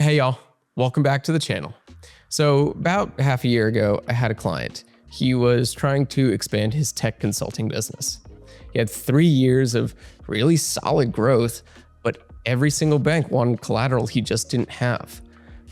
Hey y'all, welcome back to the channel. So about half a year ago, I had a client. He was trying to expand his tech consulting business. He had 3 years of really solid growth, but every single bank wanted collateral he just didn't have.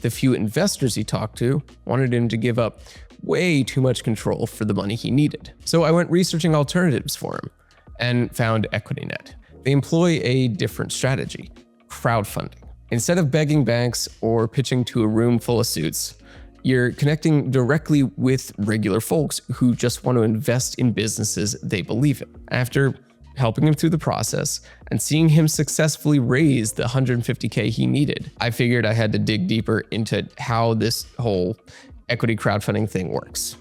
The few investors he talked to wanted him to give up way too much control for the money he needed. So I went researching alternatives for him and found EquityNet. They employ a different strategy, crowdfunding. Instead of begging banks or pitching to a room full of suits, you're connecting directly with regular folks who just want to invest in businesses they believe in. After helping him through the process and seeing him successfully raise the $150K he needed, I figured I had to dig deeper into how this whole equity crowdfunding thing works.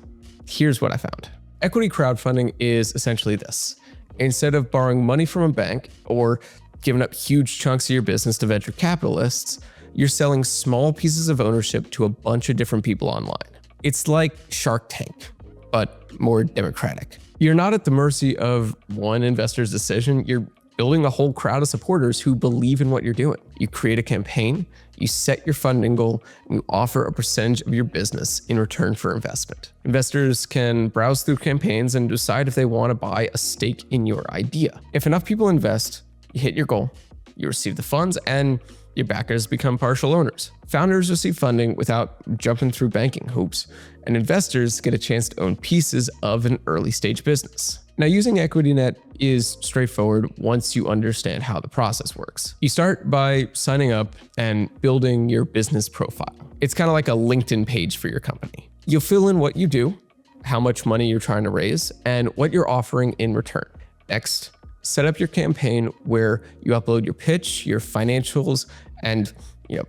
Here's what I found. Equity crowdfunding is essentially this. Instead of borrowing money from a bank or giving up huge chunks of your business to venture capitalists, you're selling small pieces of ownership to a bunch of different people online. It's like Shark Tank, but more democratic. You're not at the mercy of one investor's decision. You're building a whole crowd of supporters who believe in what you're doing. You create a campaign, you set your funding goal, and you offer a percentage of your business in return for investment. Investors can browse through campaigns and decide if they want to buy a stake in your idea. If enough people invest, you hit your goal, you receive the funds, and your backers become partial owners. Founders receive funding without jumping through banking hoops, and investors get a chance to own pieces of an early stage business. Now, using EquityNet is straightforward once you understand how the process works. You start by signing up and building your business profile. It's kind of like a LinkedIn page for your company. You'll fill in what you do, how much money you're trying to raise, and what you're offering in return. Next, set up your campaign where you upload your pitch, your financials, and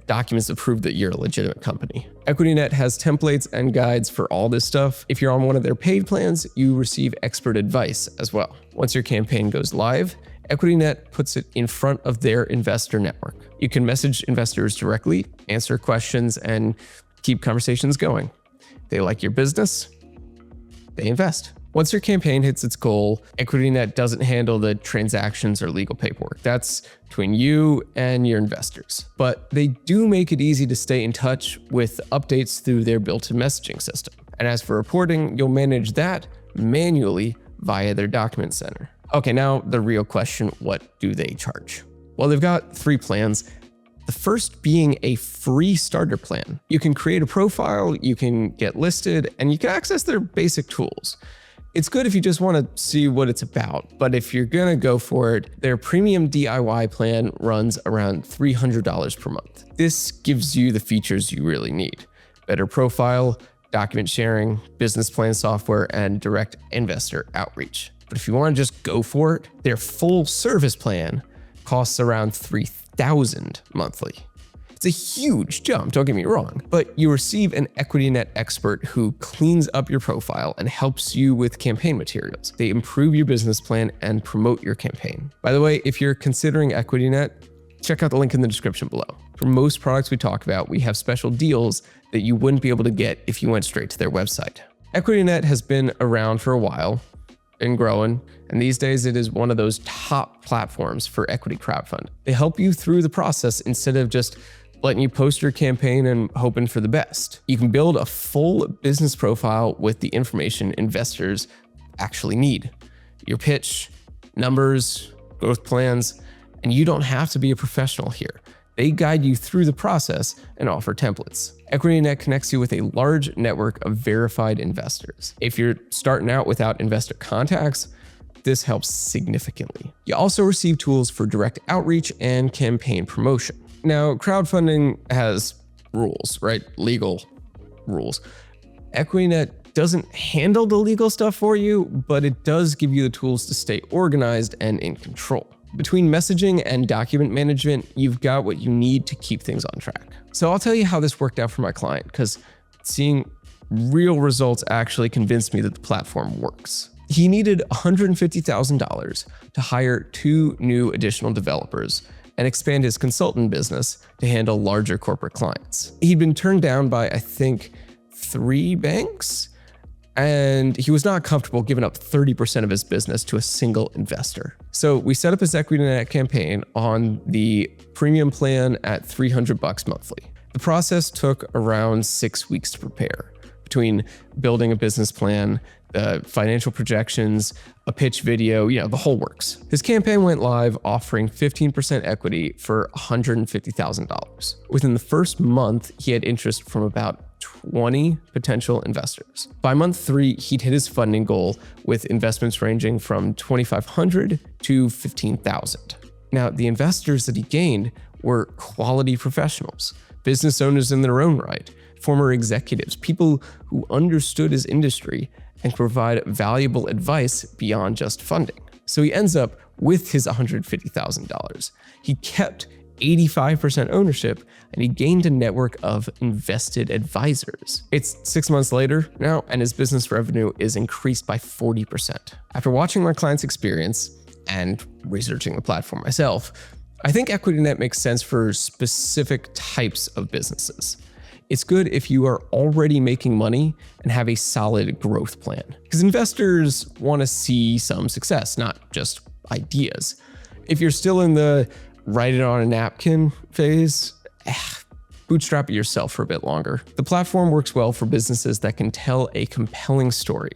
documents to prove that you're a legitimate company. EquityNet has templates and guides for all this stuff. If you're on one of their paid plans, you receive expert advice as well. Once your campaign goes live, EquityNet puts it in front of their investor network. You can message investors directly, answer questions, and keep conversations going. They like your business, they invest. Once your campaign hits its goal, EquityNet doesn't handle the transactions or legal paperwork. That's between you and your investors. But they do make it easy to stay in touch with updates through their built-in messaging system. And as for reporting, you'll manage that manually via their document center. Okay, now the real question, what do they charge? Well, they've got 3 plans. The first being a free starter plan. You can create a profile, you can get listed, and you can access their basic tools. It's good if you just want to see what it's about, but if you're going to go for it, their premium DIY plan runs around $300 per month. This gives you the features you really need: better profile, document sharing, business plan software, and direct investor outreach. But if you want to just go for it, their full service plan costs around $3,000 monthly. It's a huge jump, don't get me wrong, but you receive an EquityNet expert who cleans up your profile and helps you with campaign materials. They improve your business plan and promote your campaign. By the way, if you're considering EquityNet, check out the link in the description below. For most products we talk about, we have special deals that you wouldn't be able to get if you went straight to their website. EquityNet has been around for a while and growing, and these days it is one of those top platforms for equity crowdfunding. They help you through the process instead of just letting you post your campaign and hoping for the best. You can build a full business profile with the information investors actually need: your pitch, numbers, growth plans, and you don't have to be a professional here. They guide you through the process and offer templates. EquityNet connects you with a large network of verified investors. If you're starting out without investor contacts, this helps significantly. You also receive tools for direct outreach and campaign promotion. Now, crowdfunding has rules, right? Legal rules. EquityNet doesn't handle the legal stuff for you, but it does give you the tools to stay organized and in control. Between messaging and document management, you've got what you need to keep things on track. So I'll tell you how this worked out for my client, because seeing real results actually convinced me that the platform works. He needed $150,000 to hire 2 new additional developers and expand his consultant business to handle larger corporate clients. He'd been turned down by, I think, 3 banks, and he was not comfortable giving up 30% of his business to a single investor. So we set up his EquityNet campaign on the premium plan at $300 monthly. The process took around 6 weeks to prepare, between building a business plan, the financial projections, a pitch video, the whole works. His campaign went live offering 15% equity for $150,000. Within the first month, he had interest from about 20 potential investors. By month 3, he'd hit his funding goal with investments ranging from $2,500 to $15,000. Now, the investors that he gained were quality professionals, business owners in their own right, former executives, people who understood his industry and could provide valuable advice beyond just funding. So he ends up with his $150,000. He kept 85% ownership, and he gained a network of invested advisors. It's 6 months later now, and his business revenue is increased by 40%. After watching my client's experience and researching the platform myself, I think EquityNet makes sense for specific types of businesses. It's good if you are already making money and have a solid growth plan, because investors want to see some success, not just ideas. If you're still in the write it on a napkin phase, bootstrap it yourself for a bit longer. The platform works well for businesses that can tell a compelling story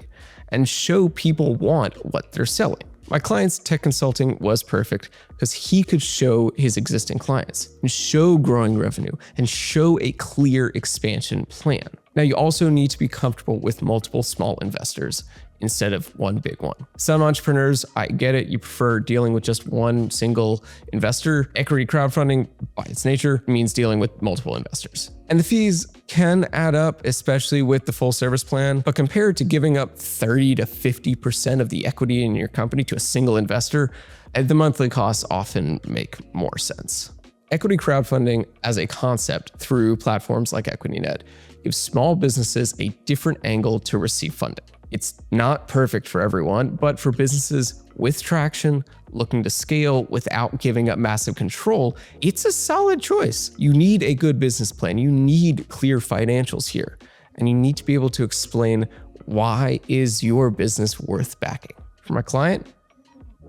and show people want what they're selling. My client's tech consulting was perfect because he could show his existing clients and show growing revenue and show a clear expansion plan. Now, you also need to be comfortable with multiple small investors instead of one big one. Some entrepreneurs, I get it, you prefer dealing with just one single investor. Equity crowdfunding, by its nature, means dealing with multiple investors. And the fees can add up, especially with the full service plan, but compared to giving up 30 to 50% of the equity in your company to a single investor, the monthly costs often make more sense. Equity crowdfunding as a concept through platforms like EquityNet gives small businesses a different angle to receive funding. It's not perfect for everyone, but for businesses with traction, looking to scale without giving up massive control, it's a solid choice. You need a good business plan. You need clear financials here, and you need to be able to explain why is your business worth backing. For my client,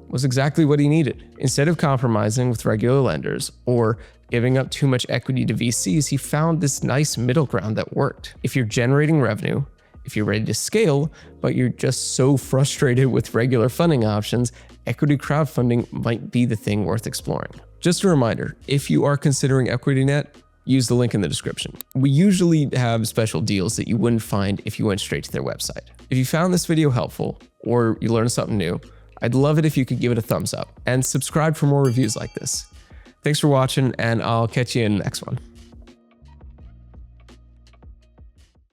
was exactly what he needed. Instead of compromising with regular lenders or giving up too much equity to VCs, he found this nice middle ground that worked. If you're generating revenue, if you're ready to scale, but you're just so frustrated with regular funding options, equity crowdfunding might be the thing worth exploring. Just a reminder, if you are considering EquityNet, use the link in the description. We usually have special deals that you wouldn't find if you went straight to their website. If you found this video helpful or you learned something new, I'd love it if you could give it a thumbs up and subscribe for more reviews like this. Thanks for watching, and I'll catch you in the next one.